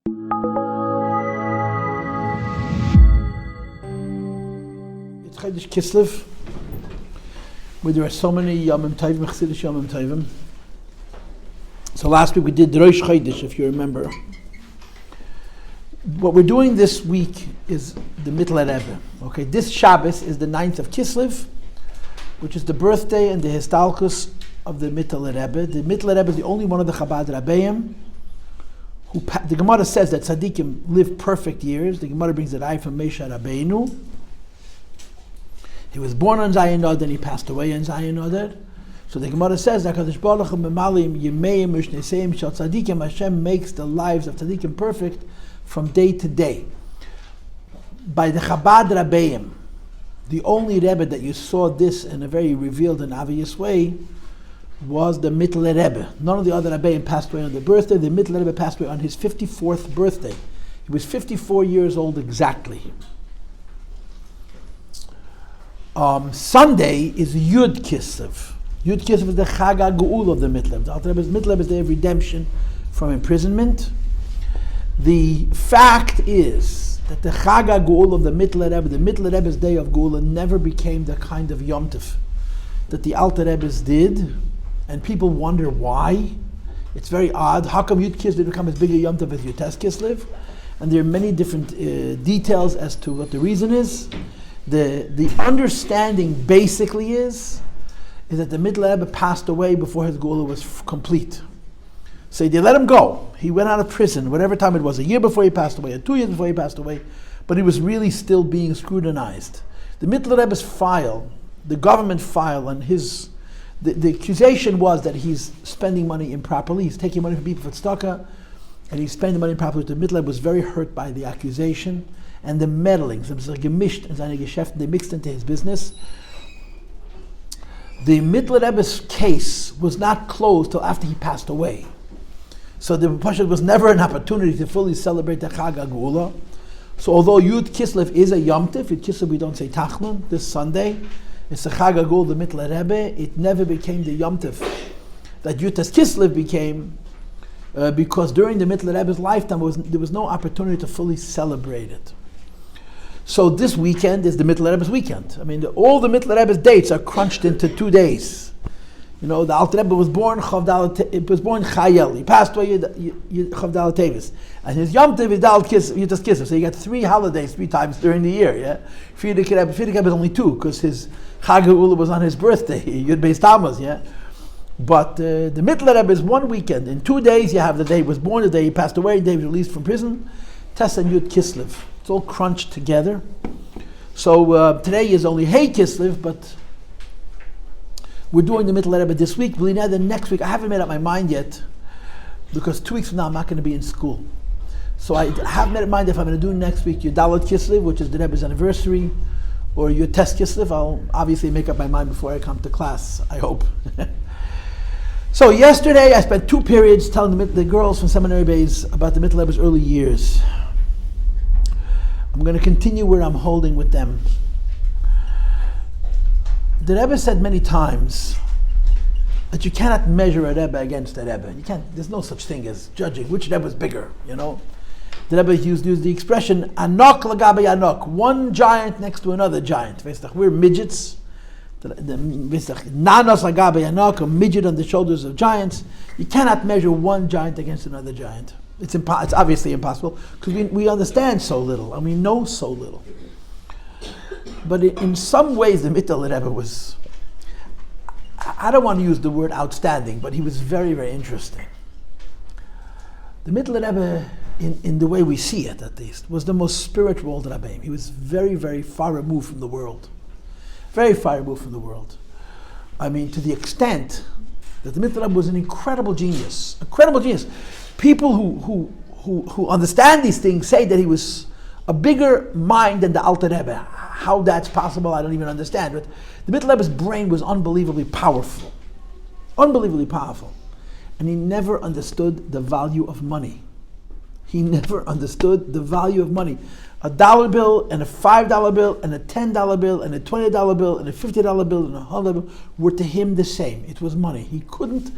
It's Chodesh Kislev, where there are so many Yomim Tovim, Chassidus Yomim Tovim. So last week we did Rosh Chodesh, if you remember. What we're doing this week is the Mitteler Rebbe. Okay, this Shabbos is the 9th of Kislev, which is the birthday and the histalkus of the Mitteler Rebbe. The Mitteler Rebbe is the only one of the Chabad Rabbeim who, the Gemara says that tzaddikim live perfect years. The Gemara brings the Rai from Moshe Rabbeinu. He was born on Zayin Adar and he passed away on Zayin Adar. So the Gemara says that Hashem makes the lives of tzaddikim perfect from day to day. By the Chabad Rabbeim, the only Rebbe that you saw this in a very revealed and obvious way was the Mitteler Rebbe. None of the other Rebbeim passed away on their birthday. The Mitteler Rebbe passed away on his 54th birthday. He was 54 years old exactly. Sunday is Yud Kislev. Yud Kislev is the Chag HaGeula of the Mitteler. The Alter Rebbe's Mitteler is the day of redemption from imprisonment. The fact is that the Chag HaGeula of the Mitteler Rebbe's day of Geula never became the kind of Yom Tov that the Alter Rebbe's did, and people wonder why. It's very odd. How come Yud Kislev didn't become as big a Yom Tov as Yud Kislev? And there are many different details as to what the reason is. The understanding basically is that the Mitteler Rebbe passed away before his Geula was complete. So they let him go. He went out of prison, whatever time it was, a year before he passed away, or 2 years before he passed away, but he was really still being scrutinized. The Mitteler Rebbe's file, the government file, and the accusation was that he's spending money improperly. He's taking money from people for tzedakah, and he's spending money improperly. The Mitteler Rebbe was very hurt by the accusation and the meddling. They mixed into his business. The Mitteler Rebbe's case was not closed till after he passed away. So the Pashat was never an opportunity to fully celebrate the Chag HaGeula. So although Yud Kislev is a Yom Tov, Yud Kislev we don't say Tachlon, this Sunday, it's the Chag HaGeula, the Mitteler Rebbe. It never became the Yom Tov that Yud Kislev became, because during the Mitteler Rebbe's lifetime there was no opportunity to fully celebrate it. So this weekend is the Mitteler Rebbe's weekend. I mean, all the Mitteler Rebbe's dates are crunched into 2 days. You know, the Alter Rebbe was born Chayel. He passed away Chavdal Tevis, and his Yom Tov is Yud Kislev. So you got 3 holidays 3 times during the year. Yeah, Friedrich Rebbe is only 2 because his Chag HaGeula was on his birthday, Yud Beis Tammuz. Yeah, but the Mitteler Rebbe is 1 weekend. In 2 days you have the day he was born, the day he passed away, the day he was released from prison. Tes and Yud Kislev. It's all crunched together. So today is only Hey Kislev, but we're doing the Mitteler Rebbe this week. The next week, I haven't made up my mind yet, because 2 weeks from now I'm not going to be in school. So I haven't made up my mind if I'm going to do next week Yud Kislev, which is the Rebbe's anniversary, or Yud Kislev. I'll obviously make up my mind before I come to class, I hope. So yesterday I spent 2 periods telling the girls from Seminary Beis about the Mitteler Rebbe's early years. I'm going to continue where I'm holding with them. The Rebbe said many times that you cannot measure a Rebbe against a Rebbe. You can't. There's no such thing as judging which Rebbe is bigger. You know, the Rebbe used the expression "anok lagabe anok," one giant next to another giant. We're midgets. Nanos lagabe anok, a midget on the shoulders of giants. You cannot measure one giant against another giant. It's obviously impossible because we understand so little and we know so little. But in some ways, the Mitteler Rebbe was, I don't want to use the word outstanding, but he was very, very interesting. The Mitteler Rebbe, in the way we see it at least, was the most spiritual Rebbe. He was very, very far removed from the world. Very far removed from the world. I mean, to the extent that the Mitteler Rebbe was an incredible genius. Incredible genius. People who understand these things say that he was a bigger mind than the Alter Rebbe. How that's possible, I don't even understand. But the Mitteler Rebbe's brain was unbelievably powerful. Unbelievably powerful. And he never understood the value of money. He never understood the value of money. $1 bill and a $5 bill and a $10 bill and a $20 bill and a $50 bill and a $100 bill were to him the same. It was money. He couldn't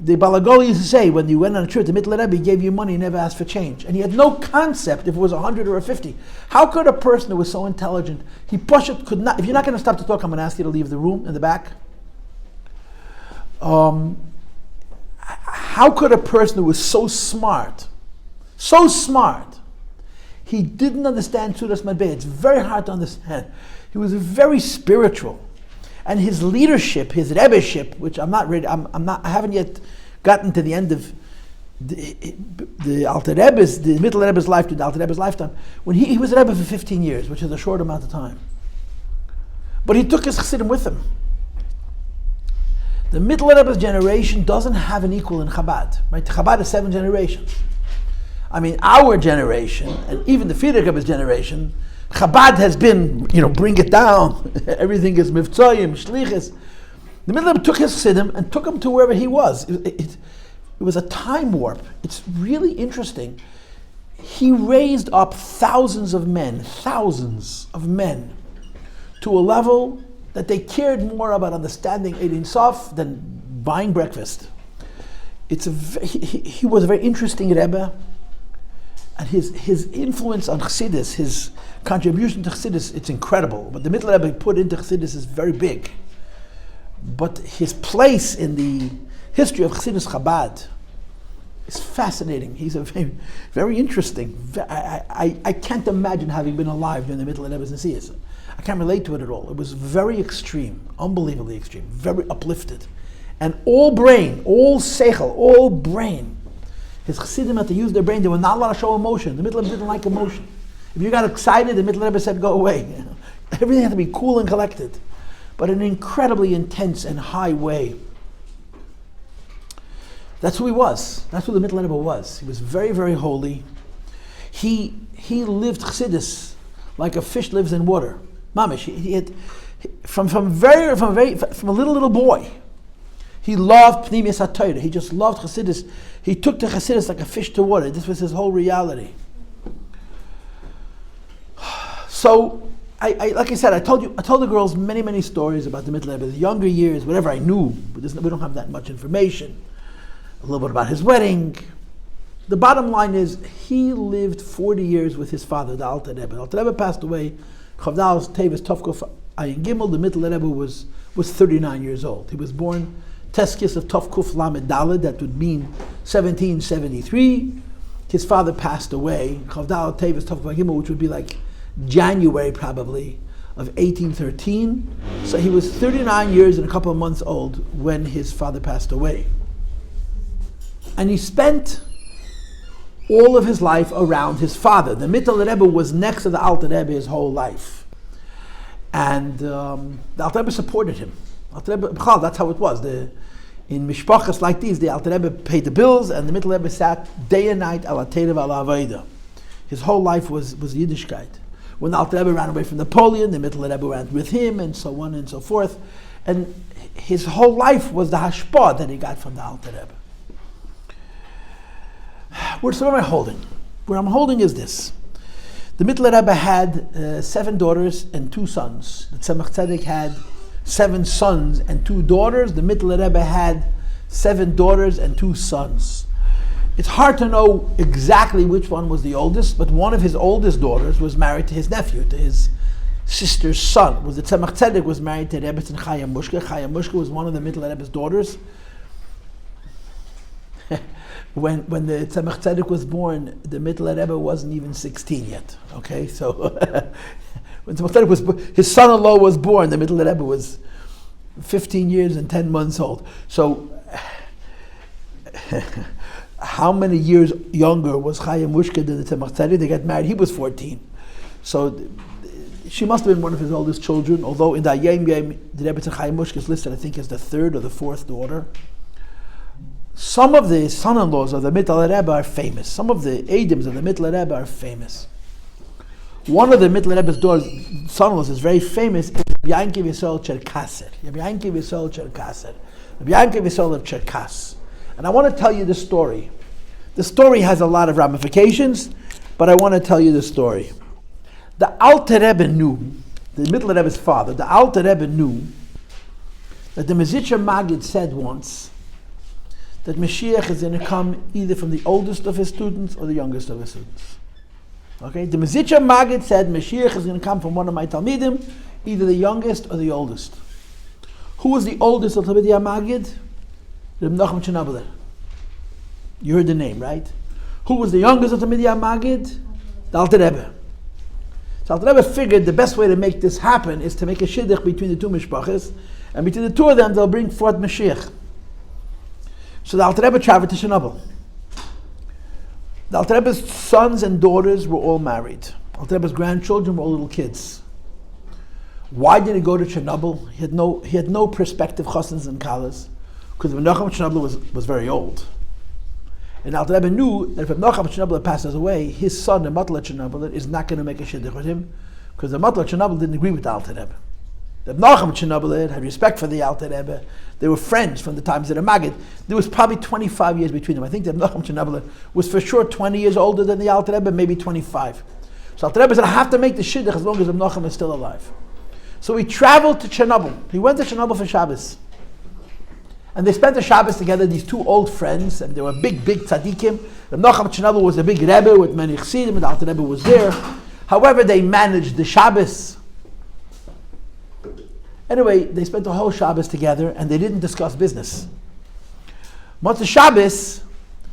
the Balagol used to say, when you went on a trip, the Mitteler Rebbe gave you money, he never asked for change. And he had no concept if it was 100 or a 50. How could a person who was so intelligent, he could not, if you're not going to stop to talk, I'm going to ask you to leave the room in the back. How could a person who was so smart, he didn't understand Sudas Madbeh. It's very hard to understand. He was very spiritual. And his leadership, his Rebbeship, which I haven't yet gotten to the end of the Alter Rebbe's, the Mitteler Rebbe's life to the Alter Rebbe's lifetime. When he was a Rebbe for 15 years, which is a short amount of time. But he took his Chassidim with him. The Mitteler Rebbe's generation doesn't have an equal in Chabad. Right? Chabad is 7 generations. I mean, our generation, and even the Friedrich Rebbe's generation, Chabad has been, bring it down. Everything is mivtzoyim, shlichus. The Mitteler Rebbe took his Chassidim and took him to wherever he was. It was a time warp. It's really interesting. He raised up thousands of men, to a level that they cared more about understanding Ein Sof than buying breakfast. He was a very interesting Rebbe, and his influence on Chassidus, his contribution to Chassidus, it's incredible. But the Mitteler Rebbe put into Chassidus is very big. But his place in the history of Chassidus Chabad is fascinating. He's a very, very interesting. I can't imagine having been alive during the Mitteler Rebbe's Nesius. I can't relate to it at all. It was very extreme, unbelievably extreme, very uplifted. And all brain, all seichel, all brain. His Chassidim had to use their brain. They were not allowed to show emotion. The Mitteler Rebbe didn't like emotion. If you got excited, the Mitteler Rebbe said, go away. Everything had to be cool and collected. But in an incredibly intense and high way. That's who he was. That's who the Mitteler Rebbe was. He was very, very holy. He lived Chassidus like a fish lives in water. Mamish. He had, from a little boy, he loved Pnimius HaTorah. He just loved Chassidus. He took to Chassidus like a fish to water. This was his whole reality. So, like I said, I told the girls many stories about the Mitteler Rebbe, the younger years, whatever I knew. But we don't have that much information. A little bit about his wedding. The bottom line is, he lived 40 years with his father, the Alter Rebbe. The Alter Rebbe passed away. Chavdal Tevis Tovkuf Ayin Gimel. The Mitteler Rebbe was 39 years old. He was born Teskis of Tovkuf Lamed Daled. That would mean 1773. His father passed away. Chavdal Tevis Tovkuf Ayin Gimel, which would be like January probably of 1813. So he was 39 years and a couple of months old when his father passed away. And he spent all of his life around his father. The Mitteler Rebbe was next to the Alter Rebbe his whole life. And the Alter Rebbe supported him. Alter Rebbe, that's how it was. In mishpachas like these, the Alter Rebbe paid the bills, and the Mitteler Rebbe sat day and night ala Torah ala Avodah. His whole life was Yiddishkeit. When the Alter Rebbe ran away from Napoleon, the Mitteler Rebbe ran with him, and so on and so forth. And his whole life was the hashpah that he got from the Alter Rebbe. Where am I holding? Where I'm holding is this. The Mitteler Rebbe had 7 daughters and 2 sons. The Tzemach Tzedek had 7 sons and 2 daughters. The Mitteler Rebbe had 7 daughters and 2 sons. It's hard to know exactly which one was the oldest, but one of his oldest daughters was married to his nephew, to his sister's son. The Tzemach Tzedek was married to Rebbetzin Chaya Mushka. Chaya Mushka was one of the Mitteler Rebbe's daughters. When the Tzemach Tzedek was born, the Mitteler Rebbe wasn't even 16 yet. Okay, so when Tzemach Tzedek his son-in-law was born, the Mitteler Rebbe was 15 years and 10 months old. So, how many years younger was Chaya Mushka than the Tzemach Tzedek? They got married. He was 14. So she must have been one of his oldest children. Although in the Yom the Rebbe Chaya Mushka is listed, I think, as the 3rd or the 4th daughter. Some of the son-in-laws of the Mitteler Rebbe are famous. Some of the Edims of the Mitteler Rebbe are famous. One of the Mitteler Rebbe's daughters, son-in-laws, is very famous. Rabbi Yisroel Tcherkaser. Rabbi Yisroel Tcherkaser. Rabbi Yisroel of Tcherkaser. And I want to tell you the story. The story has a lot of ramifications, but I want to tell you the story. The Alter Rebbe knew, the Mitteler Rebbe's father, the Alter Rebbe knew that the Mezitcher Maggid said once that Mashiach is going to come either from the oldest of his students or the youngest of his students. Okay, the Mezitcher Maggid said Mashiach is going to come from one of my Talmidim, either the youngest or the oldest. Who was the oldest of Talmidei Maggid? Reb Nachman Chernobyl. You heard the name, right? Who was the youngest of Talmidei Maggid? The Alter Rebbe. So Alter Rebbe figured the best way to make this happen is to make a Shiduch between the two mishpachas, and between the two of them they'll bring forth Mashiach. So the Alter Rebbe traveled to Chernobyl. The Alter Rebbe's sons and daughters were all married. Alter Rebbe's grandchildren were all little kids. Why did he go to Chernobyl? He had no prospective chasans and kalas, because Reb Nachman Chernobyl was very old. And Alter Rebbe knew that if Reb Nachman Chernobyl passes away, his son, the Mitteler Chernobyl, is not going to make a Shiduch with him, because the Mitteler Chernobyl didn't agree with the Alter Rebbe. Reb Nachman Chernobyl had respect for the Alter Rebbe. They were friends from the times of the Maggid. There was probably 25 years between them. I think that Reb Nachman Chernobyl was for sure 20 years older than the Alter Rebbe, maybe 25. So Alter Rebbe said, I have to make the Shiduch as long as Reb Nachman is still alive. So he traveled to Chernobyl. He went to Chernobyl for Shabbos. And they spent the Shabbos together, these two old friends, and they were big tzaddikim. Reb Nachman Chernobyl was a big Rebbe with many chassidim, and the Alter Rebbe was there. However, they managed the Shabbos. Anyway, they spent the whole Shabbos together, and they didn't discuss business. Once the Shabbos,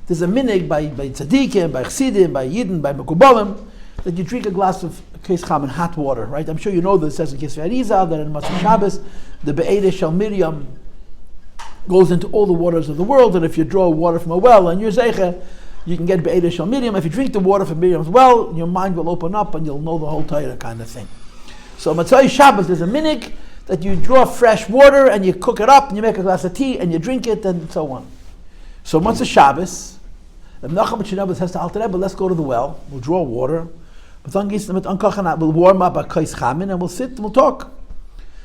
there's a minig by tzaddikim, by chassidim, by yidden, by mekubalim, that you drink a glass of kislev in hot water, right? I'm sure you know this. It says in Kislev that in Motzei Shabbos, the Be'edes Shel Miriam goes into all the waters of the world, and if you draw water from a well and you're zeicha, you can get Be'edes Shel Miriam. If you drink the water from Miriam's well, your mind will open up and you'll know the whole Torah kind of thing. So Motzei Shabbos, there's a minig that you draw fresh water and you cook it up and you make a glass of tea and you drink it and so on. So Motzei Shabbos, Reb Nachman Chernobyl says to Alter Rebbe, let's go to the well, we'll draw water, we'll warm up a kais chamin and we'll sit and we'll talk.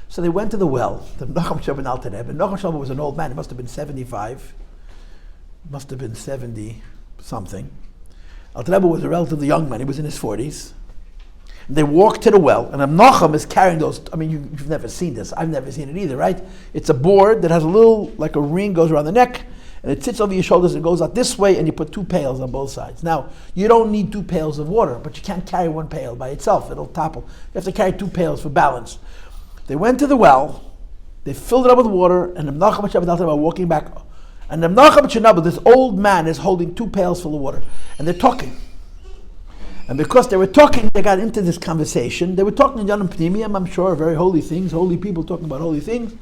So they went to the well. The Nachman Chernobyl and Alter Rebbe. Nachman Chernobyl was an old man. He must have been 75. Must have been 70 something. Alter Rebbe was a relatively young man. He was in his 40s. And they walked to the well, and Nachman is carrying those. I mean, you've never seen this. I've never seen it either, right? It's a board that has a little, like a ring goes around the neck, and it sits over your shoulders and goes out this way, and you put two pails on both sides. Now, you don't need 2 pails of water, but you can't carry 1 pail by itself. It'll topple. You have to carry 2 pails for balance. They went to the well, they filled it up with water, and the Nachman Chernobyl were walking back. And the Nachman Chernobyl, this old man, is holding 2 pails full of water. And they're talking. And because they were talking, they got into this conversation. They were talking in Yanam Pnimiyam, I'm sure, very holy things, holy people talking about holy things.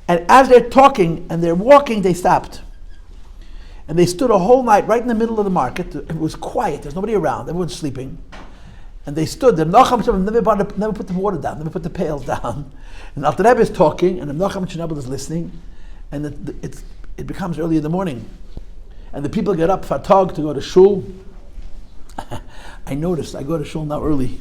And as they're talking and they're walking, they stopped. And they stood a whole night right in the middle of the market. It was quiet, there's nobody around, everyone's sleeping. And they stood. The Nachman Chernobyl never put the water down, never put the pails down. And Alter Rebbe is talking, and the Nachman Chernobyl is listening, and it becomes early in the morning. And the people get up for tag to go to shul. I noticed I go to shul now early.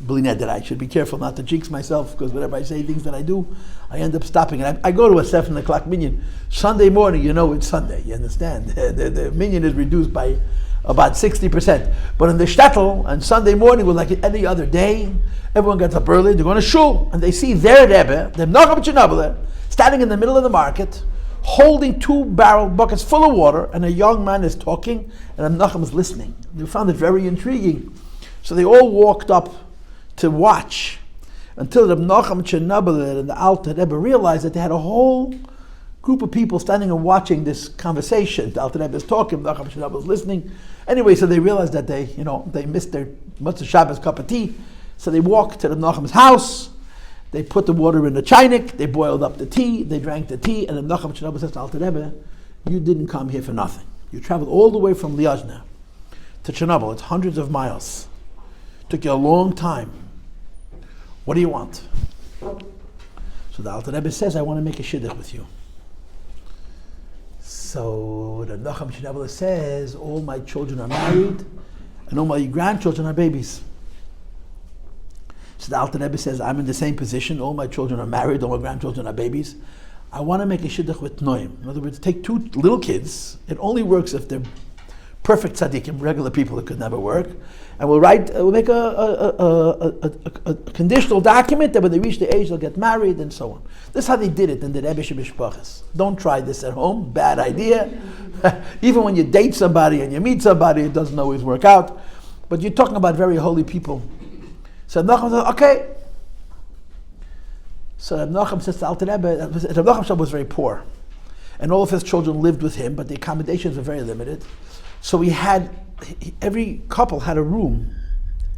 Believe that I should be careful not to jinx myself, because whenever I say things that I do, I end up stopping. And I go to a 7 o'clock minyan. Sunday morning, you know it's Sunday, you understand? The minyan is reduced by about 60%. But in the shtetl, on Sunday morning, was like any other day, everyone gets up early, they're going to shul, and they see their Rebbe, the Nachman Chernobyl, standing in the middle of the market, holding 2 barrel buckets full of water, and a young man is talking, and Nachman is listening. They found it very intriguing. So they all walked up to watch, until the Nachman Chernobyl and the Alter Rebbe realized that they had a whole group of people standing and watching this conversation. The Alter Rebbe is talking, Nachman Chernobyl is listening. Anyway, so they realized that they missed their Motzei Shabbos cup of tea. So they walked to the Nachman's house. They put the water in the chaynik. They boiled up the tea. They drank the tea. And the Nachman Chernobyl says to Alter Rebbe, "You didn't come here for nothing. You traveled all the way from Liozna to Chernobyl. It's hundreds of miles. Took you a long time. What do you want?" So the Alter Rebbe says, "I want to make a Shiduch with you." So the Nachman Chernobyl says, "All my children are married, and all my grandchildren are babies." So the Alter Rebbe says, "I'm in the same position. All my children are married, all my grandchildren are babies. I want to make a Shiduch with Noim." In other words, take 2 little kids. It only works if they're perfect tzaddikim, regular people that could never work, and we'll make a conditional document that when they reach the age they'll get married and so on. This is how they did it in the Rebbe Shemishpachas. Don't try this at home, bad idea. Even when you date somebody and you meet somebody, it doesn't always work out. But you're talking about very holy people. So Reb Nachman said, okay. So Reb Nachman says to Alter Rebbe, Reb Nachman was very poor. And all of his children lived with him, but the accommodations were very limited. So every couple had a room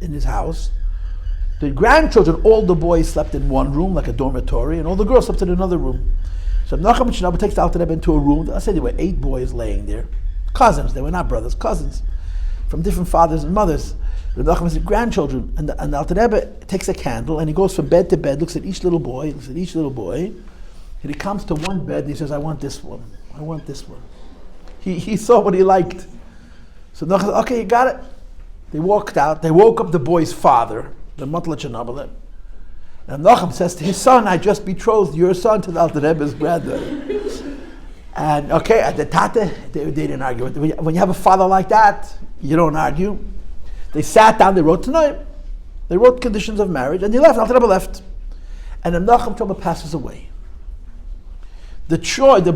in his house. The grandchildren, all the boys slept in one room, like a dormitory, and all the girls slept in another room. So Nachman takes the Alter Rebbe into a room. I said there were 8 boys laying there. Cousins, they were not brothers, cousins, from different fathers and mothers. The Nachman said grandchildren, and the Alter Rebbe takes a candle, and he goes from bed to bed, looks at each little boy, and he comes to one bed, and he says, I want this one. He saw what he liked. So Nachman said, okay, you got it. They walked out. They woke up the boy's father, the Mitteler Rebbe. And Nachman says to his son, I just betrothed your son to the Alter Rebbe's granddaughter. And okay, at the Tate, they didn't argue. When you have a father like that, you don't argue. They sat down, they wrote tonight. They wrote conditions of marriage, and they left. Alter Rebbe left. And then Nachman passes away. The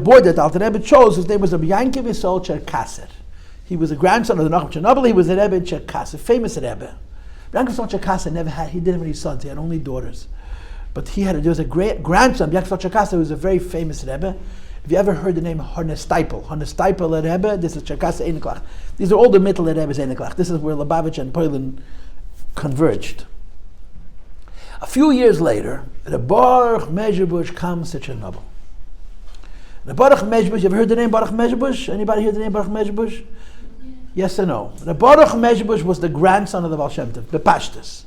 boy that Alter Rebbe chose, his name was Rabbi Yisroel Tcherkaser. He was a grandson of the Nachman Rebbe. He was a Rebbe in Tcherkaser, famous Rebbe. Rabbi Yisroel Tcherkaser he didn't have any sons. He had only daughters. But there was a great grandson, Rabbi Yisroel Tcherkaser, who was a very famous Rebbe. Have you ever heard the name Harnesteipel Rebbe? This is Tcherkaser Einiklach. These are all the Mitteler Rebbe's Einiklach. This is where Lubavitch and Paltiel converged. A few years later, the Baruch Mezhebush comes to Chernobyl. The Baruch Mezhebush, you ever heard the name Baruch Mezhebush? Anybody hear the name Baruch Mezhebush? Yes or no? The Baruch Mezhebush was the grandson of the Baal Shem Tov, the Pashtus.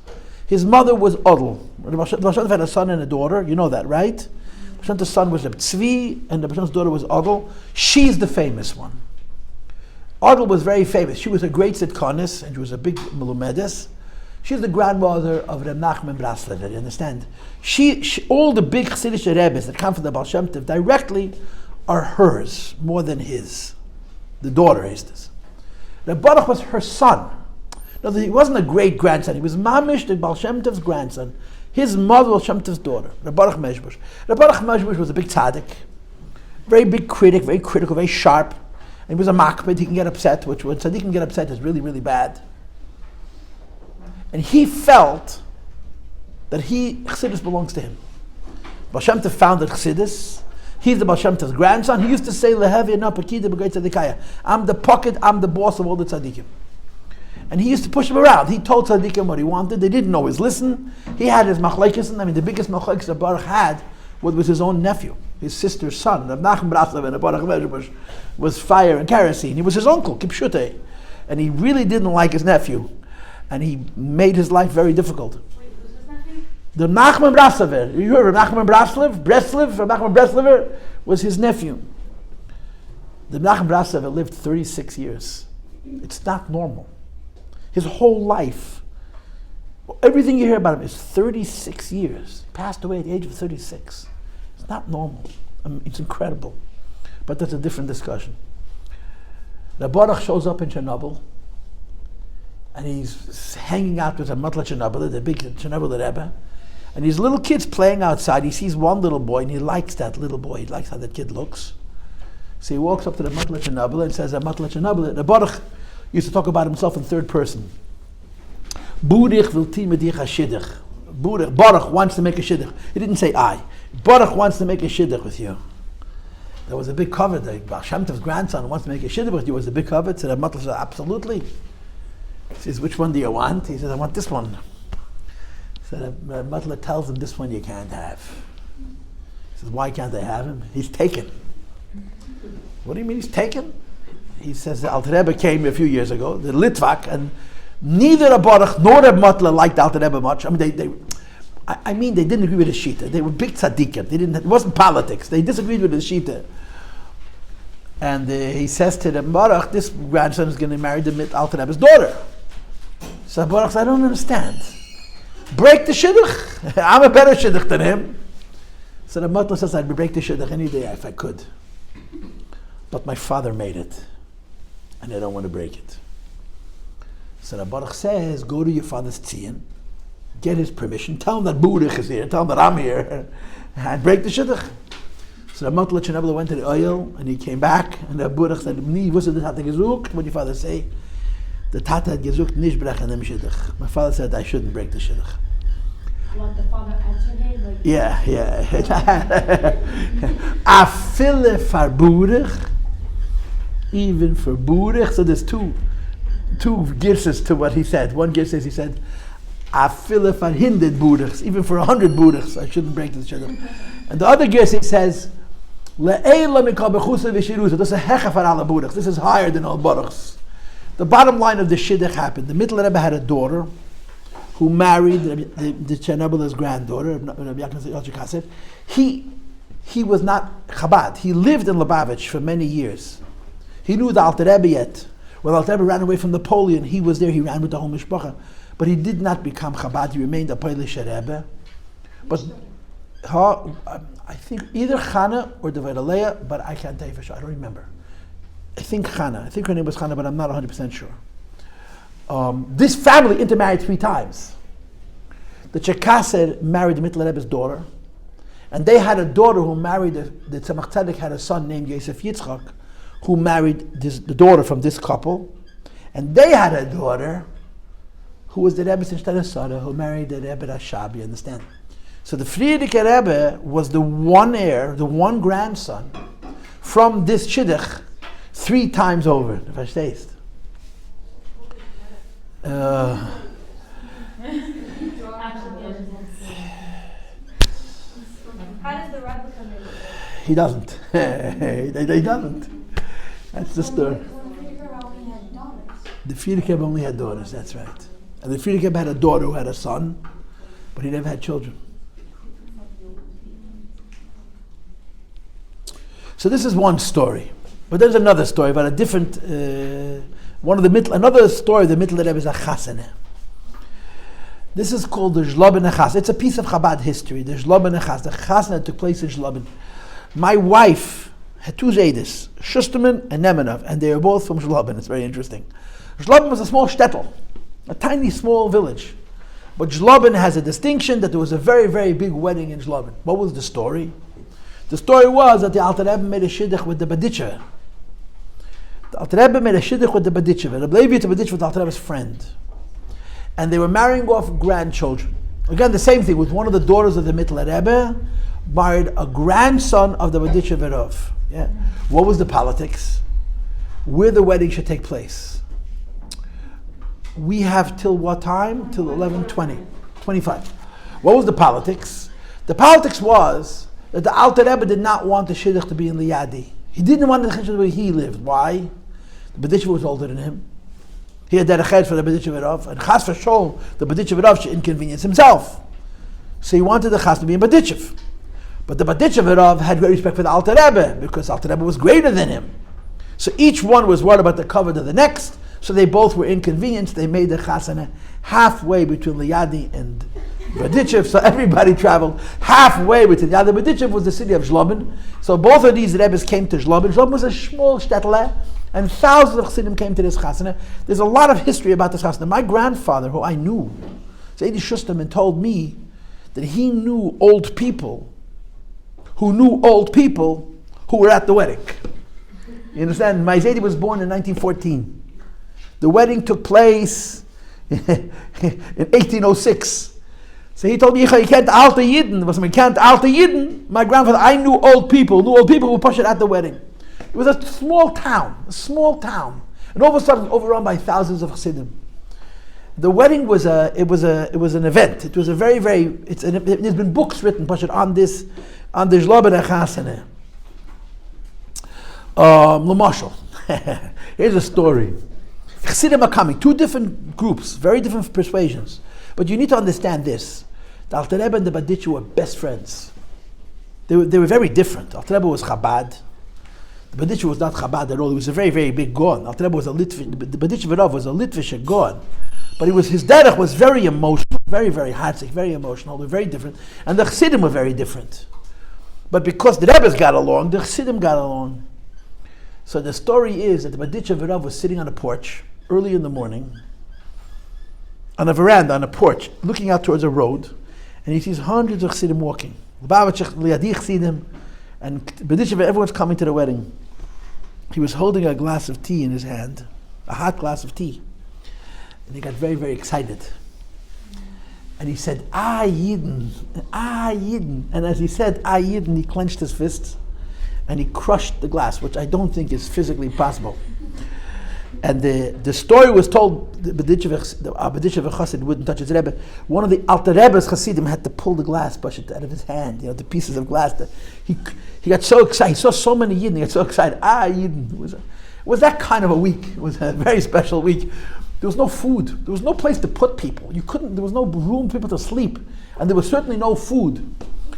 His mother was Odel. The Baal Shem Tov had a son and a daughter. You know that, right? The Baal Shem Tov's son was Reb Tzvi, and the Baal Shem Tov's daughter was Odel. She's the famous one. Odel was very famous. She was a great Tzidkonis, and she was a big Melumedes. She's the grandmother of Reb Nachman Braslever, you understand? All the big Chassidish Rebbes that come from the Baal Shem Tov directly are hers more than his. The daughter is this. The Baruch was her son. No, he wasn't a great grandson. He was Mamish, the Baal Shem Tov's grandson. His mother was Shem Tov's daughter, the Baruch Mezhebush. The Baruch Mezhebush was a big tzaddik, very big critic, very critical, very sharp. And he was a makpid. He can get upset, which when tzaddik can get upset is really, really bad. And he felt that Chassidus belongs to him. Baal Shem Tov founded Chassidus. He's the Baal Shem Tov's grandson. He used to say, Lehevi na pakida b'gei tzadikaya. I'm the pocket, I'm the boss of all the tzaddikim. And he used to push him around. He told tzaddikim what he wanted. They didn't always listen. He had his machlekes. The biggest machlekes that Baruch had was his own nephew, his sister's son. Reb Nachman Braslever and Baruch Mezhebush was fire and kerosene. He was his uncle, Kipshute. And he really didn't like his nephew. And he made his life very difficult. The Nachman Braslever, you heard of Nachman Reb Nachman Braslever was his nephew. The Nachman Braslever lived 36 years. It's not normal. His whole life, everything you hear about him is 36 years. He passed away at the age of 36. It's not normal. It's incredible. But that's a different discussion. The Baruch shows up in Chernobyl, and he's hanging out with a Mitteler Rebbe, the big Chernobyl Rebbe. And these little kids playing outside. He sees one little boy, and he likes that little boy. He likes how that kid looks. So he walks up to the Mitteler Rebbe and says, Mitteler Rebbe, the Baruch used to talk about himself in third person. Burich will team dich a Shiduch. Baruch wants to make a Shiduch. He didn't say I. Baruch wants to make a Shiduch with you. There was a big cover. The Baal Shem Tov's grandson wants to make a Shiduch with you. Was a big cover. So the Mitteler said, absolutely. He says, which one do you want? He says, I want this one. So the Mitteler tells him, this one you can't have. He says, why can't I have him? He's taken. What do you mean he's taken? He says the Alter Rebbe came a few years ago, the Litvak, and neither a Baruch nor a Mitteler liked Alter Rebbe much. I mean, they didn't agree with his shita. They were big tzaddikim. It wasn't politics. They disagreed with his shita. And he says to the Baruch, this grandson is going to marry the Alter Rebbe's daughter. So Baruch says, I don't understand. Break the Shiduch. I'm a better Shiduch than him. So the Mitteler says, I'd break the Shiduch any day if I could. But my father made it. and they don't want to break it. So the Baruch says, go to your father's tzion, get his permission, tell him that Burich is here, tell him that I'm here, and break the Shiduch. So the Mitteler Rebbe went to the oil, and he came back, and the Burich said, what's the Tata gesucht? What did your father say? The Tata had gesucht, nicht brechen dem Shiduch. My father said, I shouldn't break the Shiduch. What the father answered him? Like, Yeah. Afille for Burich, even for Burich. So there's two girses to what he said. One girse says he said, Afille for hindered Burichs, even for 100 Burichs, I shouldn't break the Shiduch. And the other girse he says, Le'ela mikal bechusa v'shirusa. This is a hecha for alle Burichs. This is higher than all Burichs. The bottom line of the Shiduch happened. The Mitteler Rebbe had a daughter who married the Chernobyl granddaughter, Rabbi Yaakov Tcherkaser. He was not Chabad. He lived in Lubavitch for many years. He knew the Alter Rebbe yet. When Alter Rebbe ran away from Napoleon, he was there. He ran with the whole mishpacha, but he did not become Chabad. He remained a Paltiel Rebbe. But I think either Chana or Devei Leah, but I can't tell you for sure. I don't remember. I think Chana. I think her name was Chana, but I'm not 100% sure. This family intermarried 3 times. The Tcherkaser married the Mitteler Rebbe's daughter, and they had a daughter who married the Tzemach Tzedek had a son named Yossi Yitzchak, who married the daughter from this couple, and they had a daughter who was the Rebbe's Tcherkaser, who married the Rebbe Rashabi. You understand? So the Berditchiver Rebbe was the one heir, the one grandson from this Shiduch 3 times over. If I stayed. How does the Rebbe come in? He doesn't. He doesn't. That's the story. The Berditchiver only had daughters, that's right. And the Berditchiver had a daughter who had a son, but he never had children. So this is one story. But there's another story about a different, another story of the Mitteler Rebbe is a chasana. This is called the Zhlobin Chasana. It's a piece of Chabad history, the Zhlobin Chasana. The chasana took place in Zhlobin. My wife had 2 Zaydes, Shusterman and Nemenov, and they were both from Zhlobin. It's very interesting. Zhlobin was a small shtetl, a tiny small village. But Zhlobin has a distinction that there was a very, very big wedding in Zhlobin. What was the story? The story was that the Alter Rebbe made a Shiduch with the Berditchiver. The Alter Rebbe made a Shiduch with the Berditchiver. Reb Levi Yitzchak was the Alter Rebbe's friend. And they were marrying off grandchildren. Again, the same thing with one of the daughters of the Mitteler Rebbe, married a grandson of the Berditchiver. Yeah. What was the politics? Where the wedding should take place. We have till what time? Till 11:20, 25. What was the politics? The politics was that the Alter Rebbe did not want the Shiduch to be in Liyadi. He didn't want the Shiduch where he lived. Why? The Berditchiver was older than him. He had derech for the Berditchiver, and Chas v'Sholom, the Berditchiver should inconvenience himself. So he wanted the Chas to be in Berditchiv. But the Berditchiver had great respect for the Alter Rebbe, because Alter Rebbe was greater than him. So each one was worried about the cover of the next, so they both were inconvenienced. They made the chasana halfway between Liyadi and Berditchiv, so everybody traveled halfway between Liyadi and Berditchiv was the city of Zhlobin. So both of these Rebbes came to Zhlobin. Zhlobin was a small shtetl, and thousands of Chassidim came to this chasana. There's a lot of history about this chasana. My grandfather, who I knew, Zaidi Shusterman, told me that he knew old people who were at the wedding. You understand? My Zaidi was born in 1914. The wedding took place in 1806. So he told me, you can't alter Yidden. My grandfather, I knew old people who pushed it at the wedding. It was a small town. And all of a sudden overrun by thousands of Chassidim. The wedding was an event. It was a very, very, there's been books written, pushed on the Zhlobin Chasana. L'mashal. Here's a story. Chassidim are coming, 2 different groups, very different persuasions. But you need to understand this. The Alter Rebbe and the Berditchiver were best friends. They were very different. Alter Rebbe was Chabad. The Berditchiver was not Chabad at all. He was a very, very big Gaon. Alter Rebbe was the Berditchiver was a Litvish Gaon. But his derech was very emotional, very, very heartsick, very emotional. They were very different. And the Chassidim were very different. But because the Rebbes got along, the Chassidim got along. So the story is that the Berditchiver was sitting on a porch early in the morning, on a veranda, on a porch, looking out towards a road, and he sees hundreds of chassidim walking. And Berditchiver, everyone's coming to the wedding. He was holding a glass of tea in his hand, a hot glass of tea. And he got very, very excited. And he said, Yidden, Yidden. And as he said, Yidden, he clenched his fists and he crushed the glass, which I don't think is physically possible. And the story was told, the Berditchiver Chassid wouldn't touch his Rebbe. One of the Alter Rebbe's Chassidim had to pull the glass, push it out of his hand, the pieces of glass. He got so excited. He saw so many Yidden. He got so excited. Yidden. It was that kind of a week. It was a very special week. There was no food. There was no place to put people. There was no room for people to sleep. And there was certainly no food.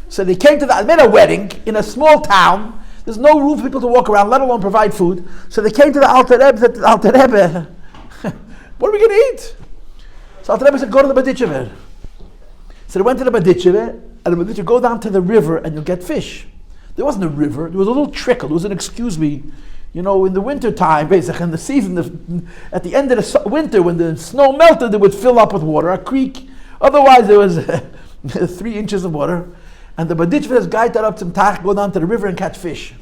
So they came to made a wedding in a small town. There's no room for people to walk around, let alone provide food. So they came to the Alter Rebbe, said, Alter Rebbe, what are we going to eat? So Alter Rebbe said, go to the Berditchiver. So they went to the Berditchiver, and the Berditchiver, go down to the river and you'll get fish. There wasn't a river, there was a little trickle, there was an excuse me. In the winter time, basically, in the season, at the end of the winter, when the snow melted, it would fill up with water, a creek. Otherwise, there was 3 inches of water. And the Berditchiver's guy got up some tach, go down to the river and catch fish.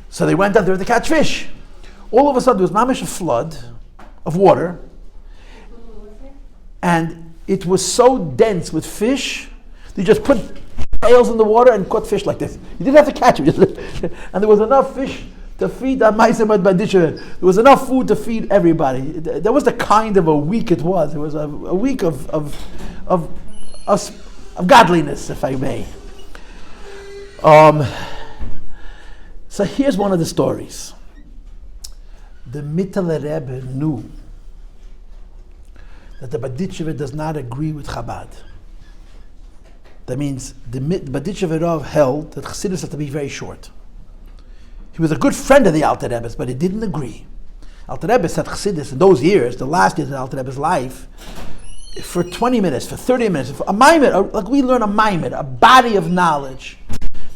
So they went out there to catch fish. All of a sudden, there was mamish a flood of water. And it was so dense with fish, they just put pails in the water and caught fish like this. You didn't have to catch them. And there was enough fish to feed that Maisemad Berditchiver. There was enough food to feed everybody. That was the kind of a week it was. It was a week of godliness, if I may. So here's one of the stories. The Mitteler Rebbe knew that the Berditchiver does not agree with Chabad. That means the Berditchiver held that Chassidus has to be very short. He was a good friend of the Alter Rebbe's, but he didn't agree. Alter Rebbe said Chassidus in those years, the last years of Alter Rebbe's life, for 20 minutes, for 30 minutes, for a maimed, like we learn a maimed, a body of knowledge.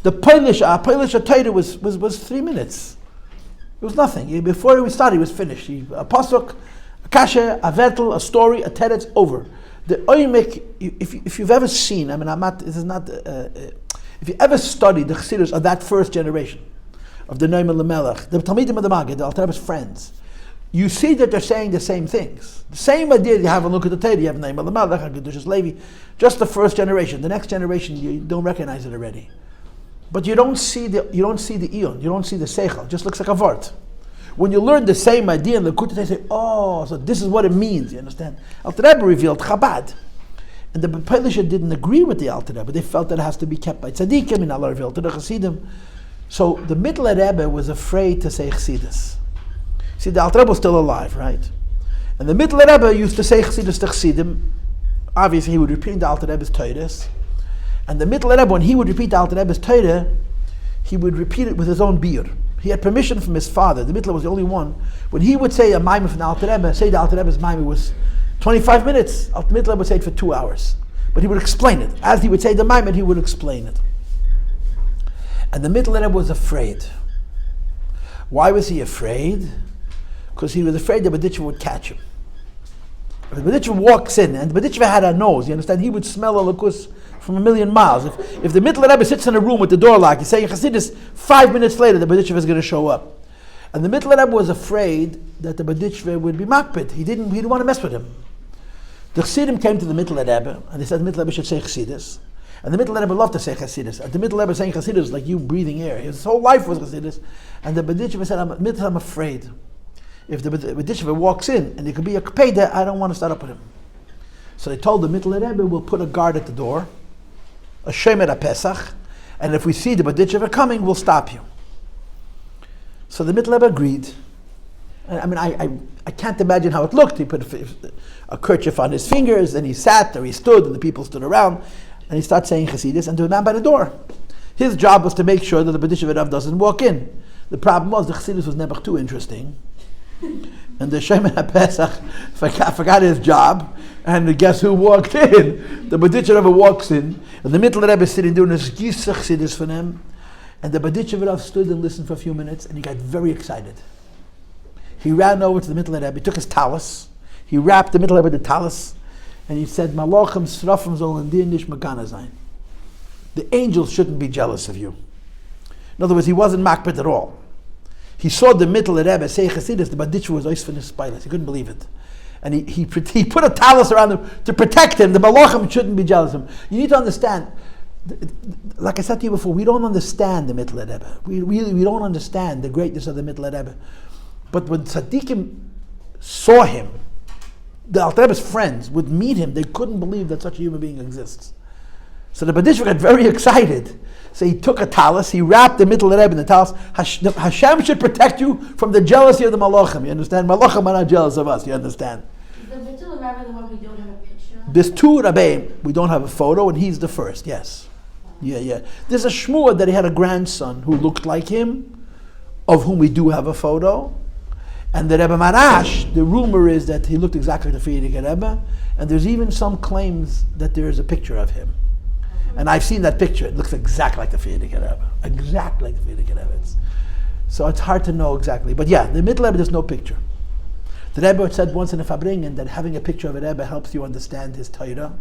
The Polish Torah was 3 minutes. It was nothing. Before he started, he was finished. A pasuk, a kasha, a vetel, a story, a teretz, over. The oimek, if you've ever seen, if you ever studied the chassidus of that first generation, of the Noam Elimelech, the Talmidim of the Maggid, the Alter Rebbe's friends, you see that they're saying the same things. The same idea. You have a look at the Torah, you have Noam Elimelech, Kedushas Levi, just the first generation. The next generation, you don't recognize it already. But you don't see the eon, you don't see the seichel. It just looks like a vart. When you learn the same idea in the Likutei, they say, oh, so this is what it means, you understand? Alter Rebbe revealed Chabad. And the Polish didn't agree with the Alter Rebbe. They felt that it has to be kept by tzaddikim, in Allah revealed to the Chassidim. So the Mitteler Rebbe was afraid to say Chassidus. See, the Alter Rebbe was still alive, right? And the Mitteler Rebbe used to say Chassidus to Chassidim. Obviously, he would repeat the Alter Rebbe's Torahs. And the Mitteler Rebbe, when he would repeat the Alter Rebbe's Torah, he would repeat it with his own beard. He had permission from his father. The Mitteler was the only one. When he would say a maimah from the Alter Rebbe, say the Alter Rebbe's maimah was 25 minutes, the Mitteler would say it for 2 hours. But he would explain it. As he would say the maimah, he would explain it. And the Mitteler Rebbe was afraid. Why was he afraid? Because he was afraid the Berditchiver would catch him. If the Berditchiver walks in, and the Berditchiver had a nose, you understand? He would smell a lakus from a million miles. If the Mitteler Rebbe sits in a room with the door locked, he's saying Chassidus, 5 minutes later the Berditchiver is going to show up. And the Mitteler Rebbe was afraid that the Berditchiver would be makpid. He didn't want to mess with him. The Chassidim came to the Mitteler Rebbe, and they said the Mitteler Rebbe should say Chassidus. And the Mitteler Rebbe loved to say Chassidus. And the Mitteler Rebbe saying Chassidus was like you breathing air. His whole life was Chassidus. And the Berditchiver said, I'm afraid. If the Berditchiver walks in, and it could be a kapeda, I don't want to start up with him. So they told the Mitteler Rebbe, we'll put a guard at the door, a shemer a Pesach, and if we see the Berditchiver coming, we'll stop you. So the Mitteler Rebbe agreed. I can't imagine how it looked. He put a kerchief on his fingers, and he sat, or he stood, and the people stood around, and he started saying Chassidus, and to a man by the door. His job was to make sure that the Berditchiver doesn't walk in. The problem was the Chassidus was never too interesting. And the Shemer HaPesach forgot his job, and guess who walked in? The Berditchiver walks in, and the Mitteler Rebbe is sitting doing his Chassidus for him, and the Berditchiver stood and listened for a few minutes, and he got very excited. He ran over to the Mitteler Rebbe, he took his talus, he wrapped the Mitteler Rebbe with the talus, and he said, Malachim srafim zollen dir nicht magana sein. The angels shouldn't be jealous of you. In other words, he wasn't makbet at all. He saw the Mitteler Rebbe say Chassidus, the Berditchiver was ois von his spilus. He couldn't believe it. And he put a talus around him to protect him. The Malachim shouldn't be jealous of him. You need to understand, like I said to you before, we don't understand the Mitteler Rebbe. We don't understand the greatness of the Mitteler Rebbe. But when tzaddikim saw him, the Alter Rebbe's friends would meet him, they couldn't believe that such a human being exists. So the Berditchiver got very excited. So he took a talus, he wrapped the Mitteler Rebbe in the talus. Hashem should protect you from the jealousy of the Malachim. You understand? Malachim are not jealous of us, you understand? Is the Mitteler Rebbe the one we don't have a picture of? There's two Rabbi, we don't have a photo, and he's the first, yes. Yeah. There's a shmua that he had a grandson who looked like him, of whom we do have a photo. And the Rebbe Marash, the rumor is that he looked exactly like the Frierdiker Rebbe, and there's even some claims that there is a picture of him. And I've seen that picture. It looks exactly like the Frierdiker Rebbe. Exactly like the Frierdiker Rebbe. So it's hard to know exactly. But yeah, the Mitteler Rebbe, there's no picture. The Rebbe said once in a Fabringen that having a picture of a Rebbe helps you understand his Torah.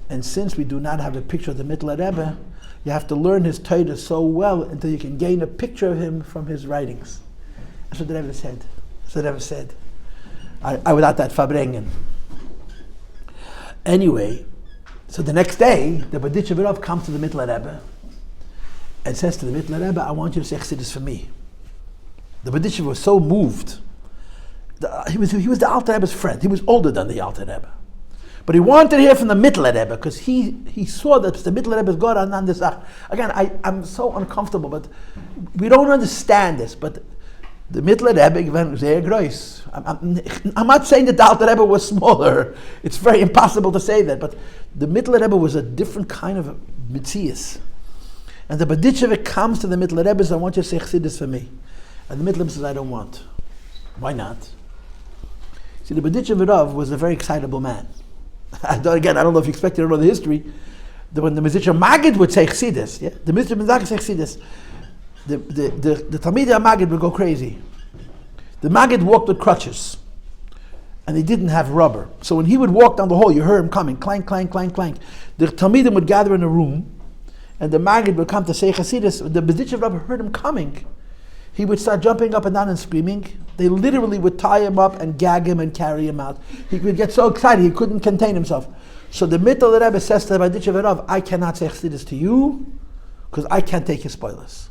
And since we do not have a picture of the Mitteler Rebbe, you have to learn his Torah so well until you can gain a picture of him from his writings. That's what the Rebbe said. That's what the Rebbe said. I was at that Fabringen. Anyway, so the next day, the Berditchiver comes to the Mitteler Rebbe and says to the Mitteler Rebbe, I want you to say Chassidus for me. The Berditchiver was so moved. He was the Alter Rebbe's friend. He was older than the Alter Rebbe. But he wanted to hear from the Mitteler Rebbe because he saw that the Mitteler Rebbe is God on this. Again, I'm so uncomfortable, but we don't understand this. But the Mitteler Rebbe was very gross. I'm not saying that the Alter Rebbe was smaller. It's very impossible to say that. But the Mitteler Rebbe was a different kind of mitzias. And the Berditchiver comes to the Mitteler Rebbe and says, I want you to say Chassidus for me. And the Mitteler Rebbe says, I don't want. Why not? See, the Berditchiver was a very excitable man. Again, I don't know if you expected to know the history. When the Mizitcher Magid would say Chassidus, the Mizitcher Magid would say Chassidus, the Talmidei Magid would go crazy. The Magid walked with crutches, and he didn't have rubber. So when he would walk down the hall, you heard him coming, clank, clank, clank, clank. The Talmidim would gather in a room, and the Magid would come to say Chassidus. The Berditchiver Rebbe heard him coming. He would start jumping up and down and screaming. They literally would tie him up and gag him and carry him out. He would get so excited he couldn't contain himself. So the Mitteler Rebbe says to the Berditchiver, I cannot say Chassidus to you because I can't take his spoilers.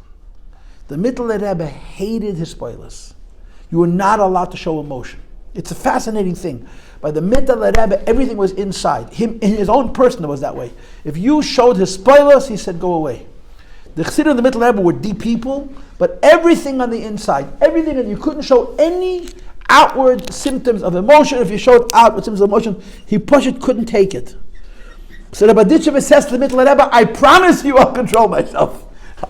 The Mitteler Rebbe hated his spoilers. You were not allowed to show emotion. It's a fascinating thing. By the Mitteler Rebbe, everything was inside. Him, in his own person, it was that way. If you showed his spoilers, he said, go away. The Chassidim of the Mitteler Rebbe were deep people, but everything on the inside, everything, and you couldn't show any outward symptoms of emotion. If you showed outward symptoms of emotion, he couldn't take it. So the Berditchiver says to the Mitteler Rebbe, I promise you I'll control myself.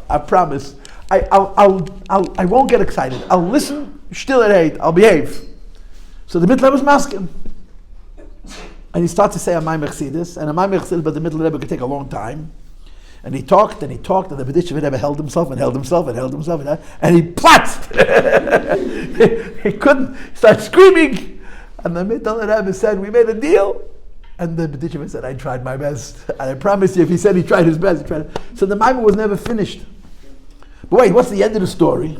I promise. I won't get excited. I'll listen, still at 8, I'll behave. So the Mitteler Rebbe was masking. And he starts to say Amayim Chassidus, and Amayim Chassidus, but the Mitteler Rebbe could take a long time. And he talked, and the Berditchiver Rebbe held himself, and he platzed. he couldn't start screaming. And the Mitteler Rebbe said, we made a deal. And the Berditchiver said, I tried my best. And I promise you, if he said he tried his best, he tried it. So the Maimon was never finished. But wait, what's the end of the story?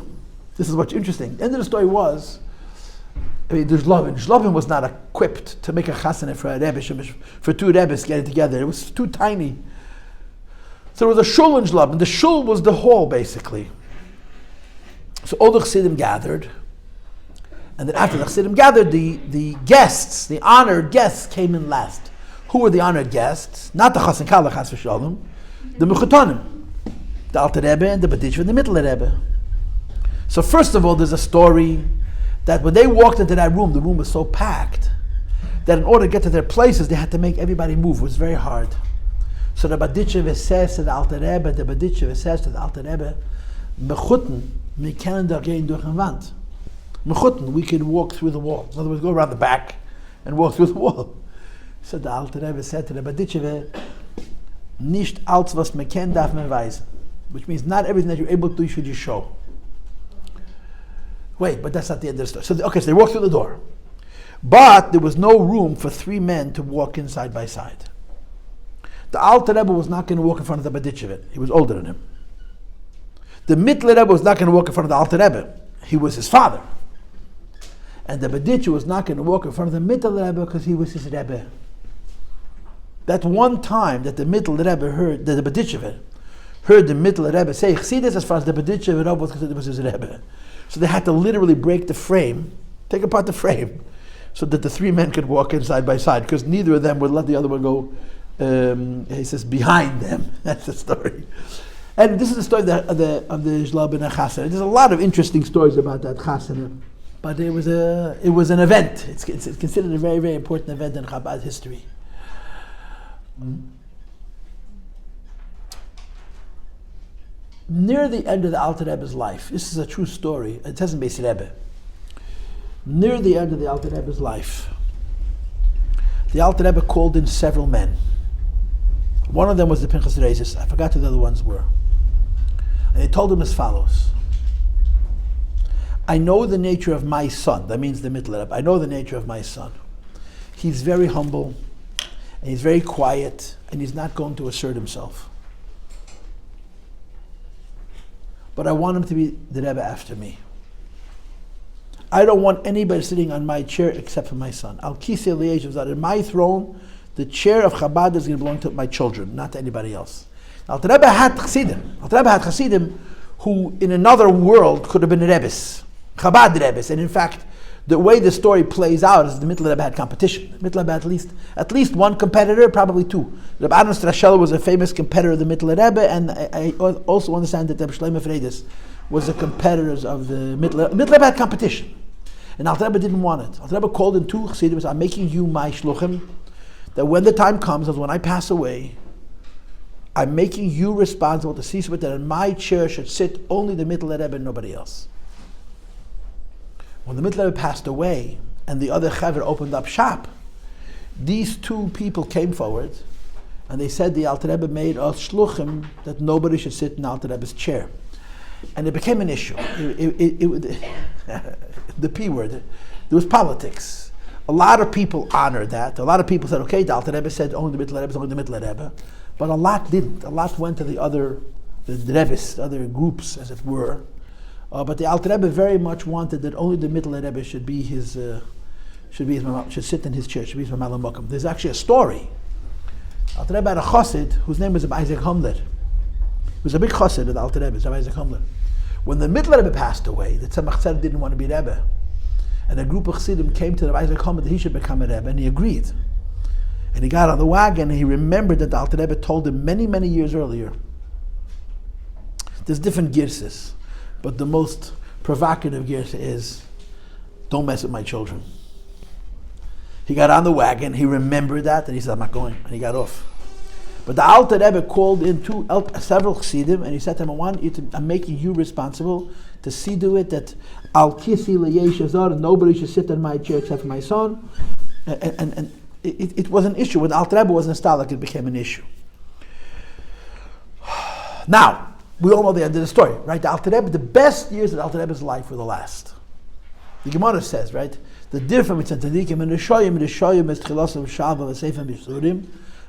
This is what's interesting. The end of the story was, there's Zhlobin. Zhlobin was not equipped to make a chasana for a Rebbe, for two Rebbes getting together. It was too tiny. So there was a shul in Zhlobin. The shul was the hall, basically. So all the Chassidim gathered. And then after the Chassidim gathered, the guests, the honored guests, came in last. Who were the honored guests? Not the Chassan Kalach, Chas v'Shalom. The Mechutanim. The Alter Rebbe and the Berditchiver and the Mitteler Rebbe. So first of all, there's a story that when they walked into that room, the room was so packed that in order to get to their places, they had to make everybody move. It was very hard. So the Berditchiver says to the Alter Rebbe, Mechuten, we können da gehen durch ein Wand. Mechuten, we can walk through the wall. In other words, go around the back and walk through the wall. So the Alter Rebbe said to the Berditchiver, nicht alles was man kennt, darf man weisen. Which means not everything that you're able to do should you show. Wait, but that's not the end of the story. So they walked through the door. But there was no room for 3 men to walk in side by side. The Alter Rebbe was not going to walk in front of the Berditchiver. He was older than him. The Mitteler Rebbe was not going to walk in front of the Alter Rebbe. He was his father. And the Berditchiver was not going to walk in front of the Mitteler Rebbe because he was his Rebbe. That one time that the Mitteler Rebbe heard, that the Berditchiver heard the Mitteler Rebbe say Chassidus, as far as the Berditchiver Rebbe was considered was his Rebbe. So they had to literally break the frame, take apart the frame, so that the 3 men could walk in side by side, because neither of them would let the other one go, he says, behind them. That's the story. And this is the story of the Zhlobin and Tcherkaser. There's a lot of interesting stories about that Tcherkaser, but it was an event. It's considered a very, very important event in Chabad history. Near the end of the Alter Rebbe's life, this is a true story, it says in Beis Rebbe, near the end of the Alter Rebbe's life, the Alter Rebbe called in several men. One of them was the Pinchas Reizes. I forgot who the other ones were. And he told him as follows: I know the nature of my son. That means the Mitteler Rebbe. I know the nature of my son. He's very humble, and he's very quiet, and he's not going to assert himself. But I want him to be the Rebbe after me. I don't want anybody sitting on my chair except for my son. Al kislev liyesh, that in my throne, the chair of Chabad is going to belong to my children, not to anybody else. Alter Rebbe had Chassidim who in another world could have been Rebbes, Chabad Rebbes. And in fact, the way the story plays out is the Mitteler Rebbe had competition. The Mitteler Rebbe had at least one competitor, probably 2. Rabbi was a famous competitor of the Mitteler Rebbe, and I also understand that the Shlomo Freidis was the competitors of the Mitteler Rebbe had competition. And Alter Rebbe didn't want it. Alter Rebbe called in 2 Chassidim and said, I'm making you my shluchim, that when the time comes, when I pass away, I'm making you responsible to see that in my chair should sit only the Mitteler Rebbe and nobody else. When the Mitteler Rebbe passed away and the other Chaver opened up shop, these 2 people came forward and they said the Alter Rebbe made us shluchim that nobody should sit in Alter Rebbe's chair. And it became an issue. The P word. There was politics. A lot of people honored that. A lot of people said, okay, the Alter Rebbe said only the Mitteler Rebbe, only the Mitteler Rebbe. But a lot didn't. A lot went to the Rebbes, the other groups, as it were. But the Alter Rebbe very much wanted that only the Mitteler Rebbe should sit in his chair, should be his Mamala Mokum. There's actually a story. Alter Rebbe had a chassid whose name was Rabbi Isaac Humler. He was a big chassid of the Alter Rebbe, Rabbi Isaac Humler. When the Mitteler Rebbe passed away, the Tzemach Tzedek didn't want to be Rebbe. And a group of chassidim came to Rabbi Isaac Humler that he should become a Rebbe, and he agreed. And he got on the wagon and he remembered that the Alter Rebbe told him many, many years earlier. There's different girses, but the most provocative girsa is, don't mess with my children. He got on the wagon, he remembered that, and he said, I'm not going, and he got off. But the Alter Rebbe called in several chassidim, and he said to him, I'm making you responsible to see to it that al kisi liyesh azar, nobody should sit in my chair except for my son. And it was an issue. When the Alter Rebbe was nostalgic, it became an issue. Now, we all know the end of the story, right? The Alter Rebbe, the best years of the Alter Rebbe's life were the last. The Gemara says, right? The difference between tzaddikim and Rishoyim is tchilas shava v'seifim b'surim.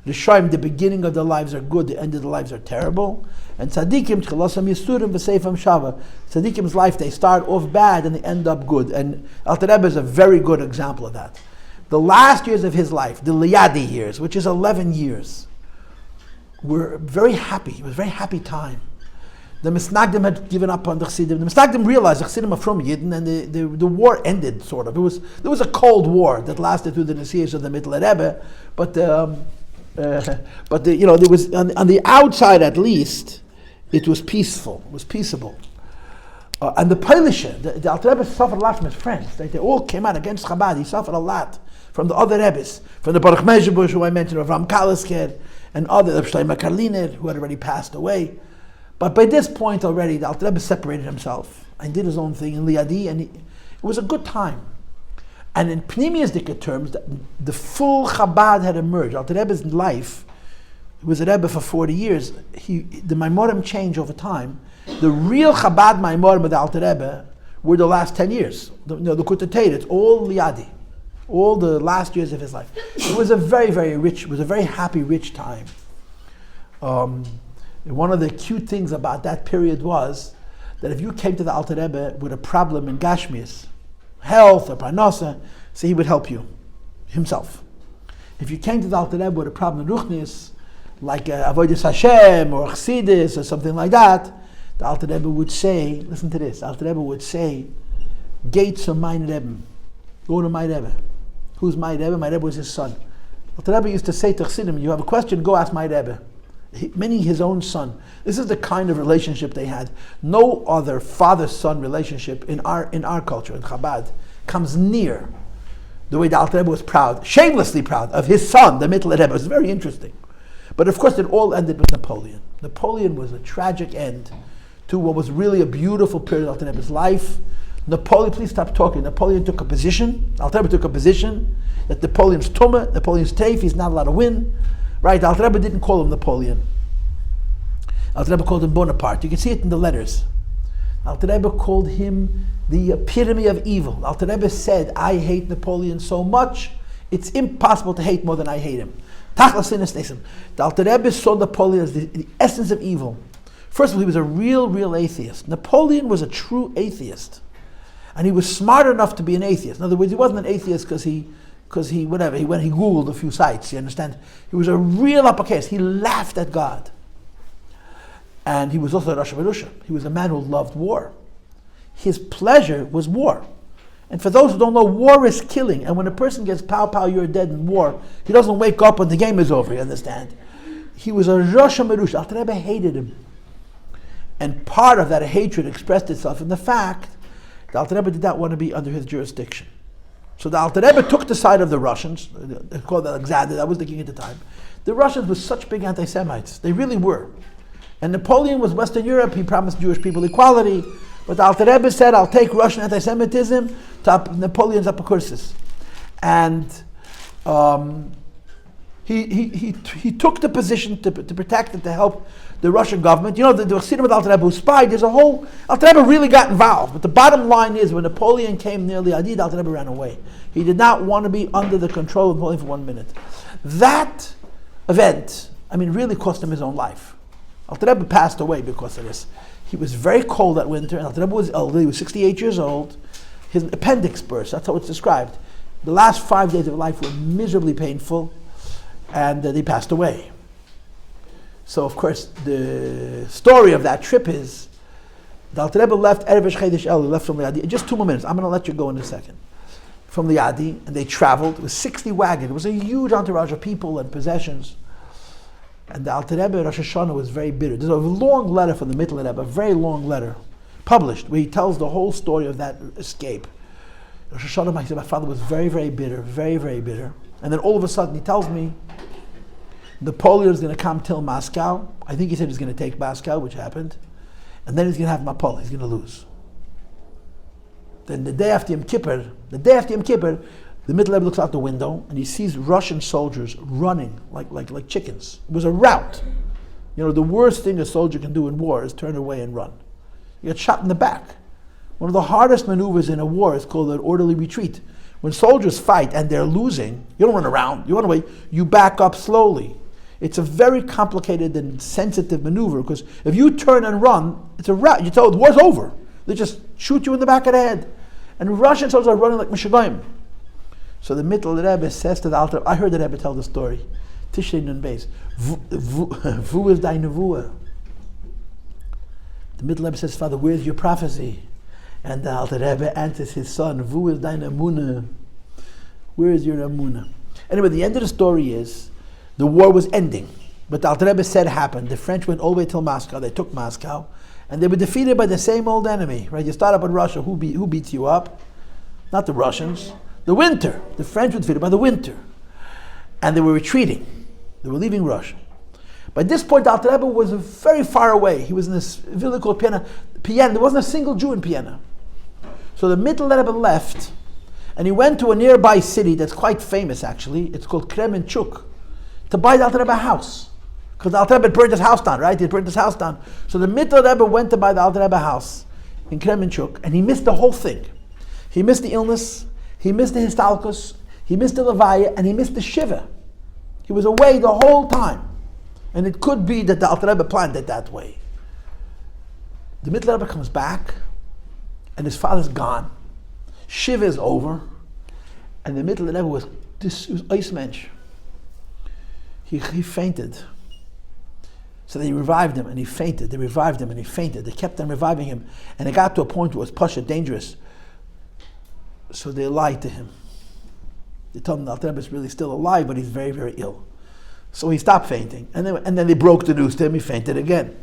Rishoyim, the beginning of their lives are good, the end of their lives are terrible. And tzaddikim, tchilas yisurim v'seifim shava. Tzaddikim's life, they start off bad and they end up good. And Alter Rebbe is a very good example of that. The last years of his life, the Liyadi years, which is 11 years, were very happy. It was a very happy time. The Misnagdim had given up on the Chassidim. The Misnagdim realized the Chassidim are from Yidden, and the war ended, sort of. There was a cold war that lasted through the Nesias of the Mitteler Rebbe, but there was on the outside at least, it was peaceful. It was peaceable. And the Polish, the Alter Rebbe suffered a lot from his friends. They all came out against Chabad. He suffered a lot from the other Rebbes, from the Baruch Mezhebush, who I mentioned, of Ram Kalisker, and other, the Shlomo Karliner, who had already passed away. But by this point already, the Alter Rebbe separated himself and did his own thing in Liyadi, and it was a good time. And in Pneumiastic terms, the full Chabad had emerged. Alter Rebbe's life, he was a Rebbe for 40 years. The Maimorim changed over time. The real Chabad Maimorim of the Alter Rebbe were the last 10 years. The Kutatayt, it's all Liadi. All the last years of his life. It was a very, very rich, it was a very happy, rich time. One of the cute things about that period was that if you came to the Alter Rebbe with a problem in Gashmias, health or Parnasa, so he would help you himself. If you came to the Alter Rebbe with a problem in Ruchnis, like Avodas Hashem or Chassidus or something like that, the Alter Rebbe would say, listen to this, the Alter Rebbe would say, Gates of my Rebbe, go to my Rebbe. Who's my Rebbe? My Rebbe was his son. Alter Rebbe used to say to Chassidim, you have a question, go ask my Rebbe. Meaning his own son. This is the kind of relationship they had. No other father-son relationship in our culture, in Chabad, comes near the way the Alter Rebbe was proud, shamelessly proud, of his son, the Mitteler Rebbe. It was very interesting. But of course it all ended with Napoleon. Napoleon was a tragic end to what was really a beautiful period of Alter Rebbe's life. Napoleon, please stop talking. Napoleon took a position, Alter Rebbe took a position, that Napoleon's tumah, Napoleon's teif, he's not allowed to win. Right, Alter Rebbe didn't call him Napoleon. Alter Rebbe called him Bonaparte. You can see it in the letters. Alter Rebbe called him the epitome of evil. Alter Rebbe said, I hate Napoleon so much, it's impossible to hate more than I hate him. The Alter Rebbe saw Napoleon as the essence of evil. First of all, he was a real atheist. Napoleon was a true atheist. And he was smart enough to be an atheist. In other words, he wasn't an atheist because he Googled a few sites, you understand? He was a real apocryph. He laughed at God. And he was also a Rosh Hashanah. He was a man who loved war. His pleasure was war. And for those who don't know, war is killing. And when a person gets pow, you're dead in war, he doesn't wake up when the game is over, you understand? He was a Rosh Hashanah. Alter Rebbe hated him. And part of that hatred expressed itself in the fact that Alter Rebbe did not want to be under his jurisdiction. So the Alter Rebbe took the side of the Russians, they called Alexander, that was the king at the time. The Russians were such big anti-Semites, they really were. And Napoleon was Western Europe, he promised Jewish people equality, but the Alter Rebbe said, I'll take Russian anti-Semitism to Napoleon's apocryphis. And he took the position to protect and to help the Russian government. You know, the Chassidim of Alter Rebbe who spied, Alter Rebbe really got involved. But the bottom line is, when Napoleon came near Liadi, Alter Rebbe ran away. He did not want to be under the control of Napoleon for 1 minute. That event, really cost him his own life. Alter Rebbe passed away because of this. He was very cold that winter, and Alter Rebbe was elderly, he was 68 years old. His appendix burst, that's how it's described. The last 5 days of life were miserably painful, and they passed away. So, of course, the story of that trip is the Alter Rebbe left Erev Chedesh El, left from Liadi. Just 2 more minutes. I'm going to let you go in a second. From Liadi, and they traveled. It was 60 wagons. It was a huge entourage of people and possessions. And the Alter Rebbe Rosh Hashanah was very bitter. There's a long letter from the Mitteler Rebbe, a very long letter, published, where he tells the whole story of that escape. Rosh Hashanah, he said, my father was very, very bitter, very, very bitter. And then all of a sudden he tells me, Napoleon is going to come till Moscow. I think he said he's going to take Moscow, which happened. And then he's going to have Napoleon. He's going to lose. Then the day after Yom Kippur, the Mitteler Rebbe looks out the window and he sees Russian soldiers running like chickens. It was a rout. You know, the worst thing a soldier can do in war is turn away and run. You get shot in the back. One of the hardest maneuvers in a war is called an orderly retreat. When soldiers fight and they're losing, you don't run around, you run away, you back up slowly. It's a very complicated and sensitive maneuver, because if you turn and run, it's a rout. You tell the war's over. They just shoot you in the back of the head. And Russian soldiers are running like Mishagayim. So the Mitteler Rebbe says to the Alter, I heard the Rebbe tell the story. Tishrei Nun Beis. Vu is thy nevuah. The Mitteler Rebbe says, Father, where's your prophecy? And the Alter Rebbe answers his son, Vu is thine emunah. Where is your emunah? Anyway, the end of the story is, the war was ending. But the Alter Rebbe said happened. The French went all the way till Moscow. They took Moscow. And they were defeated by the same old enemy. Right? You start up in Russia. Who beats you up? Not the Russians. The winter. The French were defeated by the winter. And they were retreating. They were leaving Russia. By this point, the Alter Rebbe was very far away. He was in this village called Piena. There wasn't a single Jew in Piena. So the Mitteler Rebbe left, and he went to a nearby city that's quite famous, actually. It's called Kremenchuk, to buy the Alter Rebbe a house. Because the Alter Rebbe burned his house down, right? He burned his house down. So the Mitteler Rebbe went to buy the Alter Rebbe house in Kremenchuk, and he missed the whole thing. He missed the illness, he missed the histalkus, he missed the levaya, and he missed the shiva. He was away the whole time. And it could be that the Alter Rebbe planned it that way. The Mitteler Rebbe comes back, and his father's gone. Shiva is over, and the Mitteler Rebbe was ice mensch. He fainted. So they revived him, and he fainted. They revived him, and he fainted. They kept on reviving him, and it got to a point where it was pasha dangerous. So they lied to him. They told him the Alter Rebbe is really still alive, but he's very, very ill. So he stopped fainting, and then they broke the news to him. He fainted again,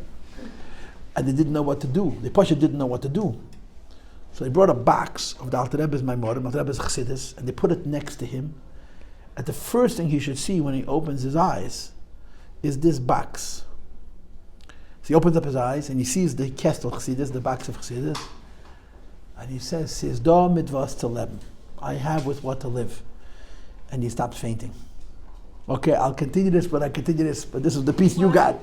and they didn't know what to do. The pasha didn't know what to do. So they brought a box of the Alter Rebbe's Maimorim, Alter Rebbe's Chassidus, and they put it next to him. And the first thing he should see when he opens his eyes is this box. So he opens up his eyes and he sees the Kestel Chassidus, the box of Chassidus, and he says, "Sizda mitvas to leben. I have with what to live." And he stops fainting. Okay, I'll continue this, but this is the piece you got.